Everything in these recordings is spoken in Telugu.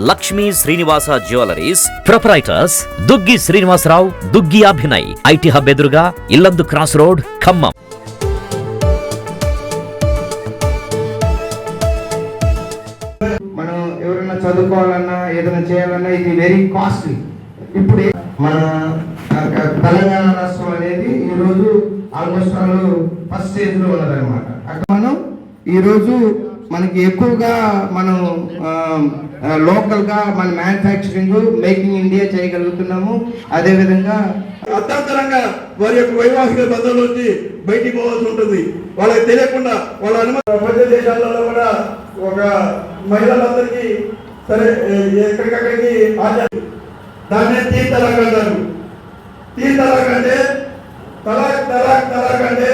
Lakshmi Srinivasa jewelleries proprietors Duggi Srinivasarao, Duggi Abhinay, IT hub ఎదురుగా ఇల్లందు క్రాస్ రోడ్, ఖమ్మం. మనం ఎవరైనా చదువుకోవాలన్నా ఏదైనా చేయాలన్నా ఇది వెరీ కాస్ట్లీ. ఇప్పుడు మన తెలంగాణ రాష్ట్రం అనేది ఈరోజు ఆల్మోస్ట్ వాళ్ళు ఫస్ట్ స్టేజ్ లో ఉన్నదన్నమాట. అక్కడ మనం ఈరోజు మనకి ఎక్కువగా మనం లోకల్ గా మన మ్యానుఫ్యాక్చరింగ్ మేకింగ్ ఇండియా చేయగలుగుతున్నాము. అదే విధంగా అర్థాంతరంగా వారి యొక్క వైవాహిక బంధంలోంచి బయటికి పోవాల్సి ఉంటుంది. వాళ్ళకి తెలియకుండా వాళ్ళ అనుమతి ప్రపంచ దేశాలలో కూడా ఒక మహిళలందరికీ సరే ఎక్కడికక్కడికి దాన్నే తీ తలాక్ అంటారు. తీ తలాక్ అంటే తలాక్ తలాక్ తలాక్ అంటే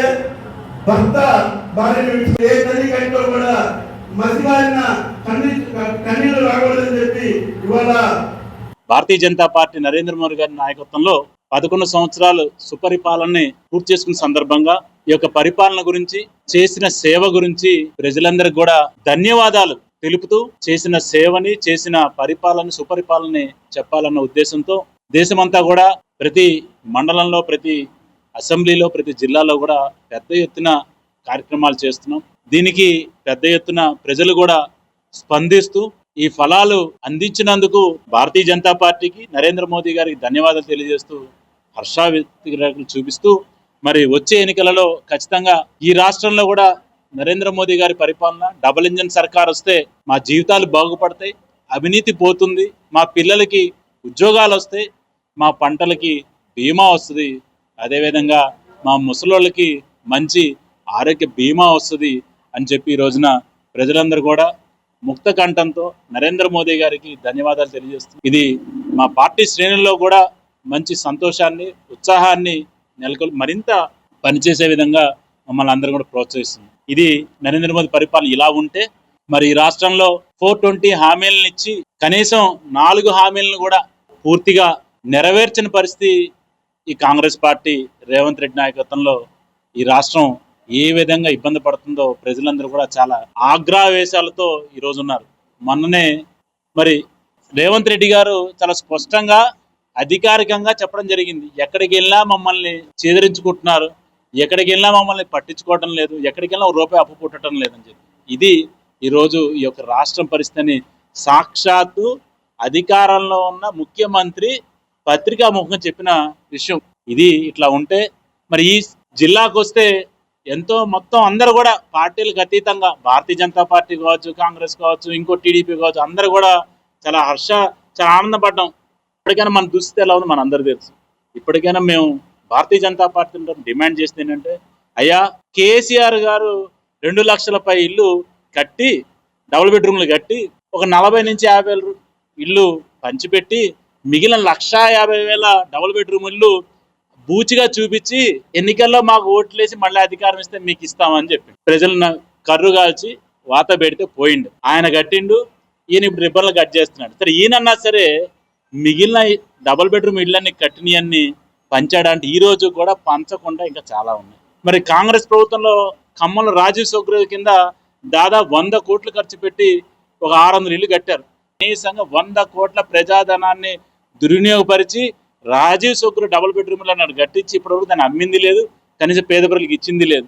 భర్త భార్యను ఏ తల్లి కంట్లో కూడా మసిమారిన కన్నీళ్లు రాకూడదని చెప్పి ఇవాళ భారతీయ జనతా పార్టీ నరేంద్ర మోదీ గారి నాయకత్వంలో 11 సంవత్సరాలు సుపరిపాలనని పూర్తి చేసుకున్న సందర్భంగా ఈ యొక్క పరిపాలన గురించి, చేసిన సేవ గురించి ప్రజలందరికీ కూడా ధన్యవాదాలు తెలుపుతూ చేసిన సేవని, చేసిన పరిపాలన, సుపరిపాలనని చెప్పాలన్న ఉద్దేశంతో దేశమంతా కూడా ప్రతి మండలంలో, ప్రతి అసెంబ్లీలో, ప్రతి జిల్లాలో కూడా పెద్ద ఎత్తున కార్యక్రమాలు చేస్తున్నాం. దీనికి పెద్ద ఎత్తున ప్రజలు కూడా స్పందిస్తూ ఈ ఫలాలు అందించినందుకు భారతీయ జనతా పార్టీకి, నరేంద్ర మోదీ గారికి ధన్యవాదాలు తెలియజేస్తూ హర్షాభివ్యక్తులు చూపిస్తూ మరి వచ్చే ఎన్నికలలో ఖచ్చితంగా ఈ రాష్ట్రంలో కూడా నరేంద్ర మోదీ గారి పరిపాలన డబుల్ ఇంజన్ సర్కార్ వస్తే మా జీవితాలు బాగుపడతాయి, అవినీతి పోతుంది, మా పిల్లలకి ఉద్యోగాలు వస్తాయి, మా పంటలకి బీమా వస్తుంది, అదేవిధంగా మా ముసలోళ్ళకి మంచి ఆరోగ్య బీమా వస్తుంది అని చెప్పి ఈ రోజున ప్రజలందరూ కూడా ముక్త కంఠంతో నరేంద్ర మోదీ గారికి ధన్యవాదాలు తెలియజేస్తుంది. ఇది మా పార్టీ శ్రేణుల్లో కూడా మంచి సంతోషాన్ని, ఉత్సాహాన్ని మరింత పనిచేసే విధంగా మమ్మల్ని అందరూ కూడా ప్రోత్సహిస్తుంది. ఇది నరేంద్ర మోదీ పరిపాలన ఇలా ఉంటే మరి ఈ రాష్ట్రంలో 420 హామీలను ఇచ్చి కనీసం 4 హామీలను కూడా పూర్తిగా నెరవేర్చిన పరిస్థితి ఈ కాంగ్రెస్ పార్టీ రేవంత్ రెడ్డి నాయకత్వంలో ఈ రాష్ట్రం ఏ విధంగా ఇబ్బంది పడుతుందో ప్రజలందరూ కూడా చాలా ఆగ్రహవేశాలతో ఈరోజు ఉన్నారు. మొన్ననే మరి రేవంత్ రెడ్డి గారు చాలా స్పష్టంగా అధికారికంగా చెప్పడం జరిగింది, ఎక్కడికి వెళ్ళినా మమ్మల్ని చేదరించుకుంటున్నారు, ఎక్కడికి వెళ్ళినా మమ్మల్ని పట్టించుకోవటం లేదు, ఎక్కడికి వెళ్ళినా రూపాయి అప్పు పుట్టడం లేదని చెప్పి. ఇది ఈరోజు ఈ యొక్క రాష్ట్రం పరిస్థితిని సాక్షాత్తు అధికారంలో ఉన్న ముఖ్యమంత్రి పత్రికా ముఖంగా చెప్పిన విషయం. ఇది ఇట్లా ఉంటే మరి ఈ జిల్లాకు వస్తే ఎంతో మొత్తం అందరూ కూడా పార్టీలకు అతీతంగా భారతీయ జనతా పార్టీ కావచ్చు, కాంగ్రెస్ కావచ్చు, ఇంకో టీడీపీ కావచ్చు, అందరూ కూడా చాలా చాలా ఆనందపడ్డాం. ఇప్పటికైనా మన దుస్థితి ఎలా ఉంది మన అందరూ తెలుసు. ఇప్పటికైనా మేము భారతీయ జనతా పార్టీ డిమాండ్ చేస్తే ఏంటంటే, అయ్యా కేసీఆర్ గారు 2 లక్షలపై ఇల్లు కట్టి, డబుల్ బెడ్రూమ్లు కట్టి, ఒక 40 నుంచి 50 ఇల్లు పంచిపెట్టి మిగిలిన 1,50,000 డబుల్ బెడ్రూమ్ ఇల్లు బూచిగా చూపించి ఎన్నికల్లో మాకు ఓట్లేసి మళ్ళీ అధికారం ఇస్తే మీకు ఇస్తామని చెప్పి ప్రజలను కర్రు కాల్చి వాత పెడితే పోయిండు. ఆయన కట్టిండు, ఈయన ఇప్పుడు రిబ్బన్లు కట్ చేస్తున్నాడు. సరే ఈయనన్నా సరే మిగిలిన డబుల్ బెడ్రూమ్ ఇళ్ళని కట్టినవన్నీ పంచాడంటే ఈ రోజు కూడా పంచకుండా ఇంకా చాలా ఉన్నాయి. మరి కాంగ్రెస్ ప్రభుత్వంలో ఖమ్మంలో రాజీవ్ సౌకర్య కింద దాదాపు 100 కోట్లు ఖర్చు పెట్టి ఒక 600 ఇల్లు కట్టారు. కనీసంగా 100 కోట్ల ప్రజాధనాన్ని దుర్వినియోగపరిచి రాజీవ్ సౌకర్య డబుల్ బెడ్రూమ్లు అన్నాడు కట్టించి ఇప్పటివరకు దాన్ని అమ్మింది లేదు, కనీసం పేద ప్రజలకు ఇచ్చింది లేదు.